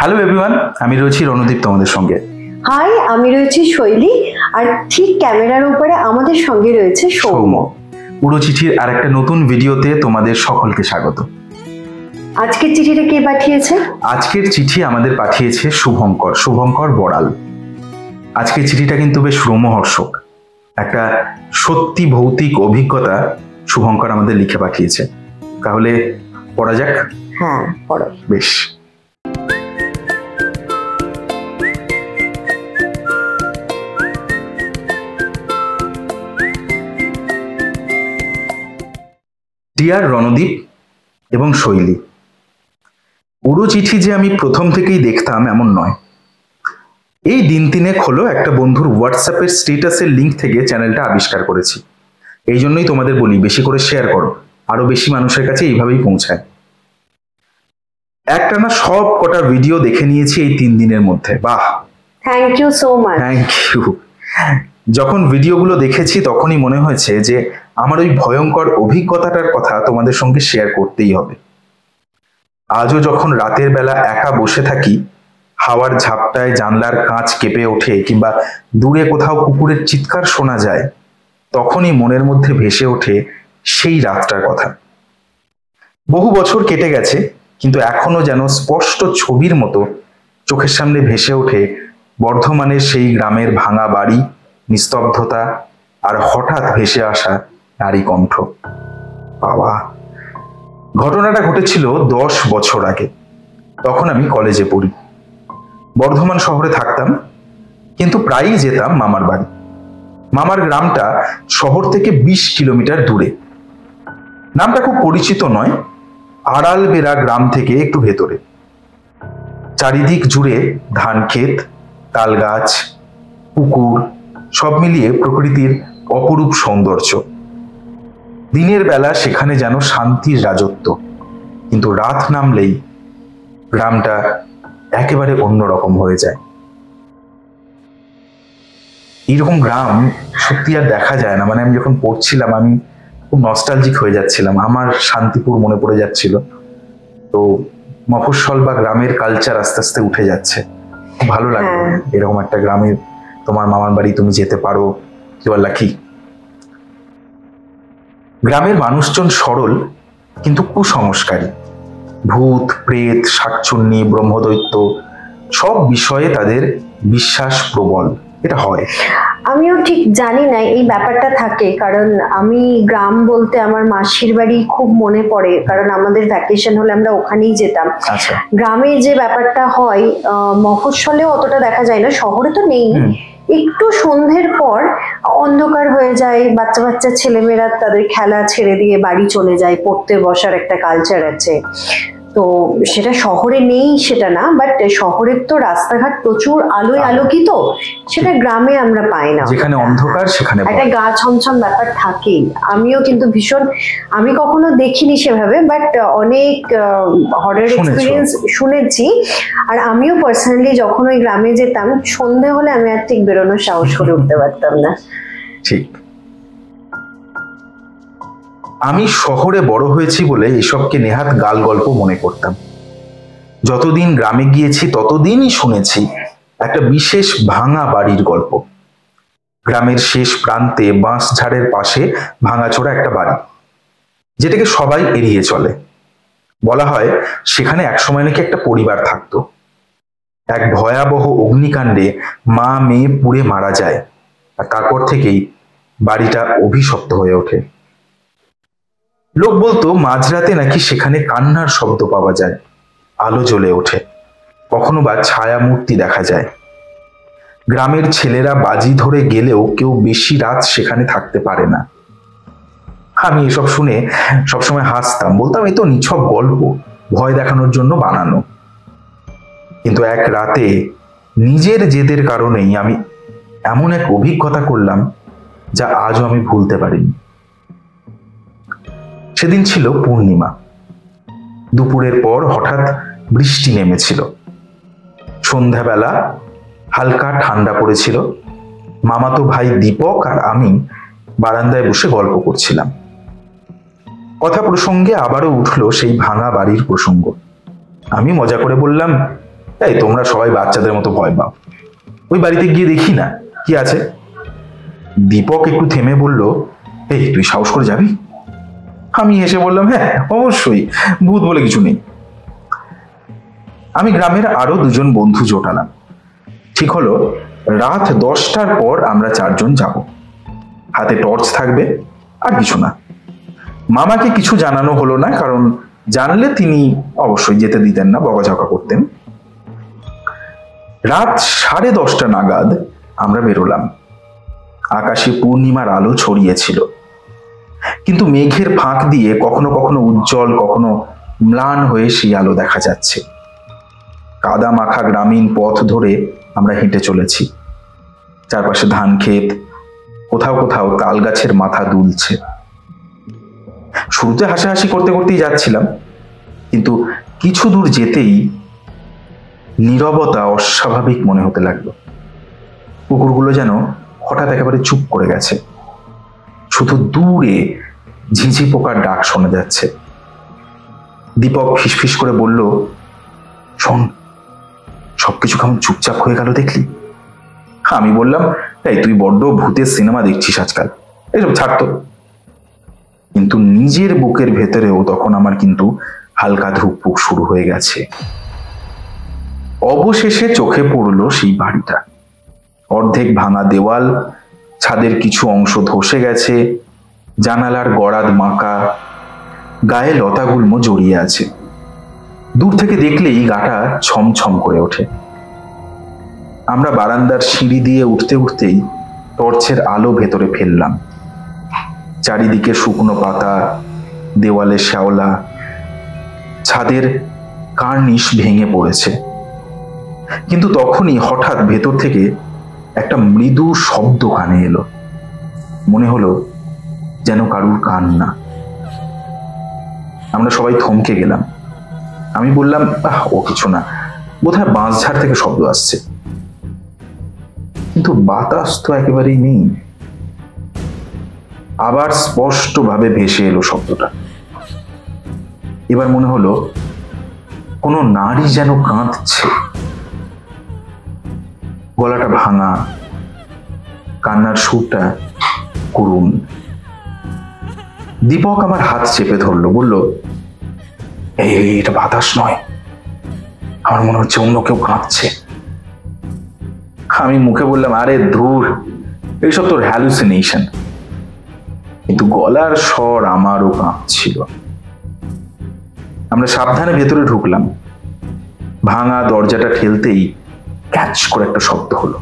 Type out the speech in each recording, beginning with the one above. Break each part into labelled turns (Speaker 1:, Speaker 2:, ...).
Speaker 1: Hello everyone, আমি রয়েছি রণদীপ তোমাদের সঙ্গে।
Speaker 2: হাই, আমি রয়েছি শৈলী, আর ঠিক ক্যামেরার উপরে আমাদের সঙ্গে রয়েছে সৌম্য।
Speaker 1: পুরো চিঠির আর একটা নতুন ভিডিওতে তোমাদের সকলকে স্বাগত।
Speaker 2: আজকের চিঠিটা কে পাঠিয়েছে?
Speaker 1: আজকের চিঠি আমাদের পাঠিয়েছে শুভঙ্কর বড়াল। আজকের চিঠিটা কিন্তু বেশ রোমহর্ষক, একটা সত্যি ভৌতিক অভিজ্ঞতা শুভঙ্কর আমাদের লিখে পাঠিয়েছে। তাহলে পড়া যাক।
Speaker 2: হ্যাঁ, পড়ো।
Speaker 1: বেশ। ডিয়ার রণদীপ এবং শৈলী, পুরো চিঠি যে আমি প্রথম থেকেই দেখতাম এমন নয়। এই দিন তিনেক হলো একটা বন্ধুর হোয়াটসঅ্যাপের স্ট্যাটাসের লিঙ্ক থেকে চ্যানেলটা আবিষ্কার করেছি। এই জন্যই তোমাদের বলি, বেশি করে শেয়ার করো, আরো বেশি মানুষের কাছে এইভাবেই পৌঁছায়। একটানা সব কটা ভিডিও দেখে নিয়েছি এই 3 দিনের মধ্যে। বাহ,
Speaker 2: thank you so much.
Speaker 1: Thank you. যখন ভিডিওগুলো দেখেছি তখনই মনে হয়েছে যে আমার ওই ভয়ঙ্কর অভিজ্ঞতাটার কথা তোমাদের সঙ্গে শেয়ার করতেই হবে। আজও যখন রাতের বেলা একা বসে থাকি, হাওয়ার ঝাপটায় জানলার কাঁচ কেঁপে ওঠে কিংবা দূরে কোথাও কুকুরের চিৎকার শোনা যায়, তখনই মনের মধ্যে ভেসে ওঠে সেই রাতটার কথা। বহু বছর কেটে গেছে, কিন্তু এখনো যেন স্পষ্ট ছবির মতো চোখের সামনে ভেসে ওঠে বর্ধমানের সেই গ্রামের ভাঙা বাড়ি, নিস্তব্ধতা আর হঠাৎ ভেসে আসা নারী কণ্ঠ। বাবা, ঘটনাটা ঘটেছিল 10 বছর আগে। তখন আমি কলেজে পড়ি। বর্ধমান শহরে থাকতাম, কিন্তু প্রায়ই যেতাম মামার বাড়ি। মামার গ্রামটা শহর থেকে 20 কিলোমিটার দূরে। নামটা খুব পরিচিত নয়, আড়ালবেড়া গ্রাম থেকে একটু ভেতরে। চারিদিক জুড়ে ধান ক্ষেত, তাল গাছ, পুকুর, সব মিলিয়ে প্রকৃতির অপরূপ সৌন্দর্য। দিনের বেলা সেখানে যেন শান্তির রাজত্ব, কিন্তু রাত নামলেই গ্রামটা একেবারে অন্যরকম হয়ে যায়। এইরকম গ্রাম সত্যি আর দেখা যায় না। মানে আমি যখন পড়ছিলাম আমি খুব নস্টালজিক হয়ে যাচ্ছিলাম। আমার শান্তিপুর মনে পড়ে যাচ্ছিল। তো মফস্বল বা গ্রামের কালচার আস্তে আস্তে উঠে যাচ্ছে। খুব ভালো লাগলো এরকম একটা গ্রামে তোমার মামার বাড়ি তুমি যেতে পারো। কি বল লাকি। গ্রামের মানুষজন সরল কিন্তু কুসংস্কারী। ভূত, প্রেত, শাকচুন্নি, ব্রহ্মদৈত্য সব বিষয়ে তাদের বিশ্বাস প্রবল। এটা হয়।
Speaker 2: আমিও ঠিক জানি না এই ব্যাপারটা থাকে, কারণ আমি গ্রাম বলতে আমার মাসির বাড়ি খুব মনে পড়ে, কারণ আমাদের ভ্যাকেশন হলে আমরা ওখানেই যেতাম। গ্রামে যে ব্যাপারটা হয় মফস্বলেও অতটা দেখা যায় না, শহরে তো নেই। একটু সন্ধ্যের পর অন্ধকার হয়ে যায়, বাচ্চা বাচ্চা ছেলেমেয়েরা তাদের খেলা ছেড়ে দিয়ে বাড়ি চলে যায়, পড়তে বসার একটা কালচার আছে। তো সেটা শহরে নেই সেটা না, বাট শহরের তো রাস্তাঘাট প্রচুর আলোয় আলোকিত, সেটা গ্রামে আমরা পাই না।
Speaker 1: যেখানে অন্ধকার সেখানে
Speaker 2: একটা গা ছমছম ব্যাপার থাকেই। আমিও কিন্তু ভীষণ, আমি কখনো দেখিনি সেভাবে, বাট অনেক হরর এক্সপিরিয়েন্স শুনেছি। আর আমিও পার্সোনালি যখন ওই গ্রামে যেতাম, সন্ধে হলে আমি আর ঠিক বেরোনোর সাহস করে উঠতে পারতাম না।
Speaker 1: ঠিক। আমি শহরে বড় হয়েছি বলে এসবকে নেহাত গাল গল্প মনে করতাম। যতদিন গ্রামে গিয়েছি ততদিনই শুনেছি একটা বিশেষ ভাঙা বাড়ির গল্প। গ্রামের শেষ প্রান্তে বাঁশ ঝাড়ের পাশে ভাঙাচোরা একটা বাড়ি, যেটাকে সবাই এড়িয়ে চলে। বলা হয় সেখানে একসময় নাকি একটা পরিবার থাকতো। এক ভয়াবহ অগ্নিকাণ্ডে মা মেয়ে পুড়ে মারা যায়, আর তারপর থেকেই বাড়িটা অভিশপ্ত হয়ে ওঠে। লোক বলতো মাঝরাতে নাকি সেখানে কান্নার শব্দ পাওয়া যায়, আলো জ্বলে ওঠে, কখনো বা ছায়া মূর্তি দেখা যায়। গ্রামের ছেলেরা বাজি ধরে গেলেও কেউ বেশি রাত সেখানে থাকতে পারে না। আমি এসব শুনে সবসময় হাসতাম, বলতাম এই তো নিছক গল্প, ভয় দেখানোর জন্য বানানো। কিন্তু এক রাতে নিজের জেদের কারণেই আমি এমন এক অভিজ্ঞতা করলাম যা আজও আমি ভুলতে পারিনি। সেদিন ছিল পূর্ণিমা। দুপুরের পর হঠাৎ বৃষ্টি নেমেছিল। সন্ধ্যাবেলা হালকা ঠান্ডা পড়েছিল। মামাতো ভাই দীপক আর আমি বারান্দায় বসে গল্প করছিলাম। কথা প্রসঙ্গে আবারও উঠলো সেই ভাঙা বাড়ির প্রসঙ্গ। আমি মজা করে বললাম, এই তোমরা সবাই বাচ্চাদের মতো ভয় পাও, ওই বাড়িতে গিয়ে দেখি না কি আছে। দীপক একটু থেমে বলল, এই তুই সাহস করে যাবি? আমি হেসে বললাম, হ্যাঁ অবশ্যই, ভূত বলে কিছু নেই। আমি গ্রামের আরো 2 জন বন্ধু জোটালাম। ঠিক হলো রাত 10টার পর আমরা 4 জন যাব। হাতে টর্চ থাকবে, আর কিছু না। মামাকে কিছু জানানো হলো না, কারণ জানলে তিনি অবশ্যই যেতে দিতেন না, বকাঝকা করতেন। রাত 10:30 নাগাদ আমরা বেরোলাম। আকাশে পূর্ণিমার আলো ছড়িয়েছিল, কিন্তু মেঘের ফাঁক দিয়ে কখনো কখনো উজ্জ্বল, কখনো ম্লান হয়ে সেই আলো দেখা যাচ্ছে। কাদা মাখা গ্রামীণ পথ ধরে আমরা হেঁটে চলেছি। চারপাশে ধান ক্ষেত, কোথাও কোথাও তাল গাছের মাথা দুলছে। শুরুতে হাসাহাসি করতে করতেই যাচ্ছিলাম, কিন্তু কিছু দূর যেতেই নীরবতা অস্বাভাবিক মনে হতে লাগলো। কুকুরগুলো যেন হঠাৎ একেবারে চুপ করে গেছে। শুধু দূরে ঝিঁঝি পোকার ডাক শোনা যাচ্ছে। দীপক ফিসফিস করে বলল, শোন, সবকিছু কেমন চুপচাপ হয়ে গেল দেখলি? আমি বললাম, এই তুই বড্ড ভূতের সিনেমা দেখছিস আজকাল, এসব ছাড়তো। কিন্তু নিজের বুকের ভেতরেও তখন আমার কিন্তু হালকা ধুকপুক শুরু হয়ে গেছে। অবশেষে চোখে পড়লো সেই বাড়িটা। অর্ধেক ভাঙা দেওয়াল, ছাদের কিছু অংশ ধসে গেছে, জানালার গড়াদ মাকা, গায়ে লতাগুল্ম জড়িয়ে আছে। দূর থেকে দেখলেই গাটা ছমছম করে ওঠে। আমরা বারান্দার সিঁড়ি দিয়ে উঠতে উঠতেই টর্চের আলো ভেতরে ফেললাম। চারিদিকে শুকনো পাতা, দেওয়ালে শ্যাওলা, ছাদের কার্নিশ ভেঙে পড়েছে। কিন্তু তখনই হঠাৎ ভেতর থেকে একটা মৃদু শব্দ কানে এলো। মনে হলো যেন কারুর কান্না। আমরা সবাই থমকে গেলাম। আমি বললাম, ও কিছু না, বোধহয় বাঁশঝাড় থেকে শব্দ আসছে। কিন্তু বাতাস তো একেবারেই নেই। আবার স্পষ্টভাবে ভেসে এলো শব্দটা। এবার মনে হলো কোনো নারী যেন কাঁদছে। গলাটা ভাঙা, কান্নার সুরটা করুণ। দীপক আমার হাত চেপে ধরলো, বলল, এটা বাতাস নয়, আমার মনে হচ্ছে অন্য কেউ কাঁদছে। আমি মুখে বললাম, আরে ধুর, এইসব তোর হ্যালুসিনেশন। কিন্তু গলার স্বর আমারও কাঁপছিল। আমরা সাবধানে ভেতরে ঢুকলাম। ভাঙা দরজাটা ঠেলতেই ক্যাচ করে একটা শব্দ হলো।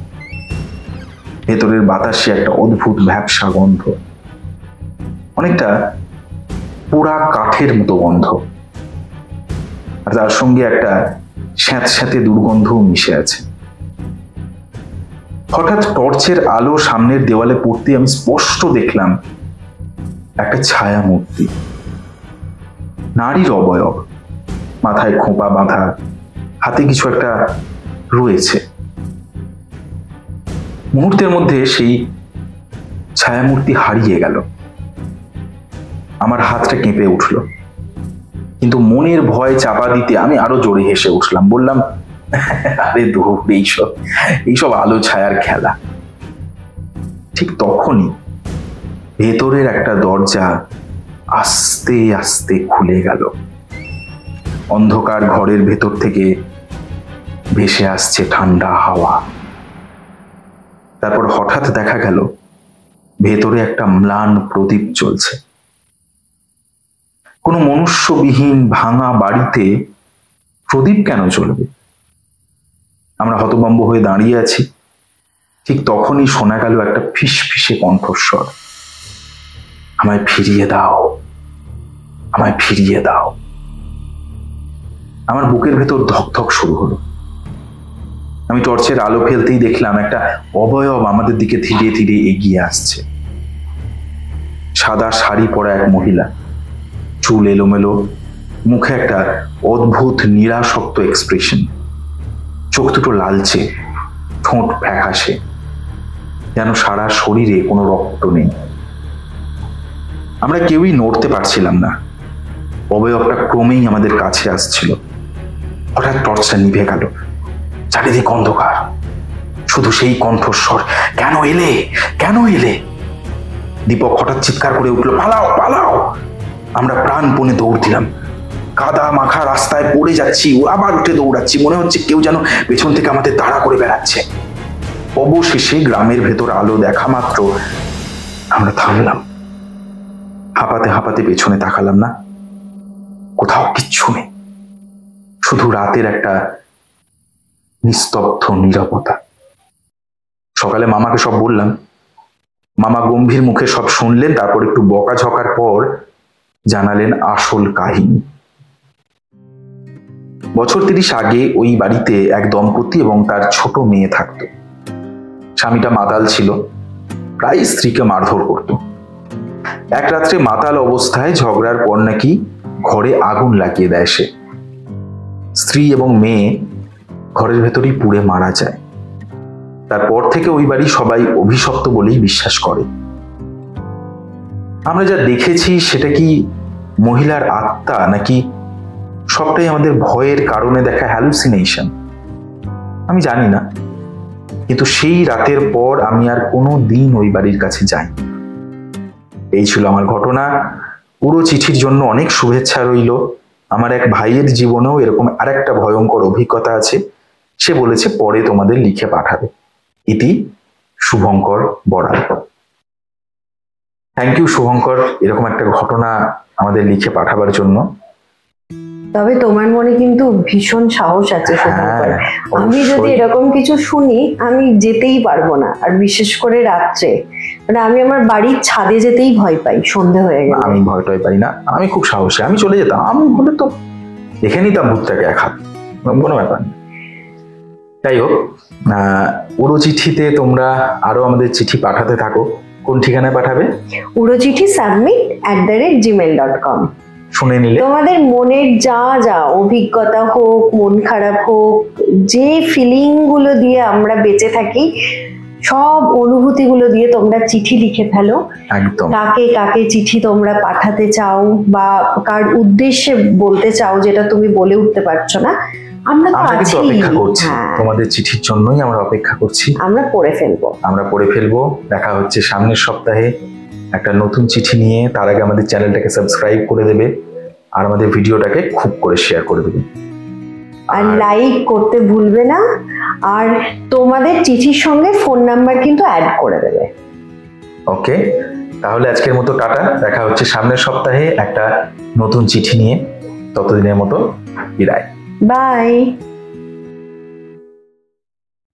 Speaker 1: ভেতরের বাতাসে একটা অদ্ভুত ভ্যাপসা গন্ধ, অনেকটা পোড়া কাঠের মতো গন্ধ, আর তার সঙ্গে একটা স্যাঁতস্যাঁতে দুর্গন্ধও মিশে আছে। হঠাৎ টর্চের আলো সামনের দেওয়ালে পড়তে আমি স্পষ্ট দেখলাম একটা ছায়া মূর্তি, নারীর অবয়ব, মাথায় খোঁপা বাঁধা, হাতে কিছু একটা রয়েছে। মুহূর্তের মধ্যে সেই ছায়ামূর্তি হারিয়ে গেল। আমার হাতটা কেঁপে উঠল, কিন্তু মনের ভয় চাপা দিতে আমি আরো জোরে হেসে উঠলাম। বললাম, আরে দূর, এইসব আলো ছায়ার খেলা। ঠিক তখনই ভেতরের একটা দরজা আস্তে আস্তে খুলে গেল। অন্ধকার ঘরের ভেতর থেকে ভেসে আসছে ঠান্ডা হাওয়া। তারপর হঠাৎ দেখা গেল ভেতরে একটা ম্লান প্রদীপ জ্বলছে। কোনো মনুষ্যবিহীন ভাঙা বাড়িতে প্রদীপ কেন জ্বলবে? আমরা হতভম্ব হয়ে দাঁড়িয়ে আছি। ঠিক তখনই শোনা গেল একটা ফিসফিসে কণ্ঠস্বর, আমায় ফিরিয়ে দাও, আমায় ফিরিয়ে দাও। আমার বুকের ভেতর ধকধক শুরু হলো। আমি টর্চের আলো ফেলতেই দেখলাম একটা অবয়ব আমাদের দিকে ধীরে ধীরে এগিয়ে আসছে। সাদা শাড়ি পরা এক মহিলা, চুল এলোমেলো, মুখে একটা অদ্ভুত নিরাসক্ত এক্সপ্রেশন, চোখ দুটো লালচে, ঠোঁট ফ্যাকাশে, যেন সারা শরীরে কোনো রক্ত নেই। আমরা কেউই নড়তে পারছিলাম না। অবয়বটা ক্রমেই আমাদের কাছে আসছিল। হঠাৎ টর্চটা নিভে গেল। চারিদিক অন্ধকার, শুধু সেই কণ্ঠস্বর, কেন এলে, কেন এলে। দীপক হঠাৎ চিৎকার করে উঠলো, পালাও পালাও। আমরা প্রাণপণে দৌড় দিলাম। কাদা মাখা রাস্তায় পড়ে যাচ্ছি, আবার উঠে দৌড়াচ্ছি, মনে হচ্ছে কেউ যেন পেছন থেকে আমাদের তাড়া করে বেড়াচ্ছে। অবশেষে গ্রামের ভেতর আলো দেখা মাত্র আমরা থামলাম। হাঁপাতে হাঁপাতে পেছনে তাকালাম না, কোথাও কিচ্ছু নেই, শুধু রাতের একটা নিস্তব্ধ নীরবতা। সকালে মামাকে সব বললাম। মামা গম্ভীর মুখে সব শুনলেন, তারপর একটু বকাঝকার পর জানালেন আসল কাহিনী। বছর 30 আগে ওই বাড়িতে এক দম্পতি এবং তার ছোট মেয়ে থাকতো। স্বামীটা মাতাল ছিল, প্রায় স্ত্রীকে মারধর করত। এক রাত্রে মাতাল অবস্থায় ঝগড়ার পর নাকি ঘরে আগুন লাগিয়ে দেয় সে। স্ত্রী এবং মেয়ে ঘরের ভেতরেই পুড়ে মারা যায়। তারপর থেকে ওই বাড়ি সবাই অভিশপ্ত বলেই বিশ্বাস করে। আমরা যা দেখেছি সেটা কি মহিলার আত্মা, নাকি সবটাই আমাদের ভয়ের কারণে দেখা হ্যালুসিনেশন, আমি জানি না। কিন্তু সেই রাতের পর আমি আর কোনো দিন ওই বাড়ির কাছে যাই। এই ছিল আমার ঘটনা। পুরো চিঠির জন্য অনেক শুভেচ্ছা রইল। আমার এক ভাইয়ের জীবনেও এরকম আরেকটা ভয়ঙ্কর অভিজ্ঞতা আছে, সে বলেছে পরে তোমাদের লিখে পাঠাবে। ইতি শুভঙ্কর বড়াল। থ্যাংক ইউ শুভঙ্কর, এরকম একটা ঘটনা আমাদের লিখে পাঠাবার জন্য।
Speaker 2: তবে তোমার মনে কিন্তু ভীষণ সাহস আছে শুভঙ্কর। আমি যদি এরকম কিছু শুনি আমি যেতেই পারবো না, আর বিশেষ করে রাত্রে। মানে আমি আমার বাড়ির ছাদে যেতেই ভয় পাই সন্ধে হয়ে গেলে।
Speaker 1: আমি ভয় টয় পাই না, আমি খুব সাহসী, আমি চলে যেতাম। আমি হলে তো দেখে নিতাম ভূতটাকে এক হাত, কোনো ব্যাপার না। যাই হোক, উড়োচিঠিতে তোমরা আরো আমাদের চিঠি পাঠাতে থাকো। কোন ঠিকানায় পাঠাবে? urochithi@gmail.com। শুনে নিলে
Speaker 2: তোমাদের মনের যা যা অভিজ্ঞতা হোক, মন খারাপ হোক, যে ফিলিং গুলো দিয়ে আমরা বেঁচে থাকি, সব অনুভূতি গুলো দিয়ে তোমরা চিঠি লিখে ফেলো।
Speaker 1: একদম।
Speaker 2: কাকে কাকে চিঠি তোমরা পাঠাতে চাও বা কার উদ্দেশ্যে বলতে চাও, যেটা তুমি বলে উঠতে পারছো না, আমরা
Speaker 1: কিন্তু অপেক্ষা করছি। তোমাদের চিঠির জন্যই আমরা অপেক্ষা করছি।
Speaker 2: আমরা পড়ে ফেলবো। দেখা হচ্ছে সামনের সপ্তাহে একটা নতুন চিঠি নিয়ে। তার আগে আমাদের চ্যানেলটাকে সাবস্ক্রাইব করে দেবে, আর আমাদের ভিডিওটাকে খুব করে শেয়ার করে দেবে, আর লাইক করতে ভুলবে না। আর তোমাদের চিঠির সঙ্গে ফোন নাম্বার কিন্তু অ্যাড করে দেবে।
Speaker 1: ওকে, তাহলে আজকের মতো টাটা। দেখা হচ্ছে সামনের সপ্তাহে একটা নতুন চিঠি নিয়ে। ততদিনের মতো বিদায়।
Speaker 2: বাই।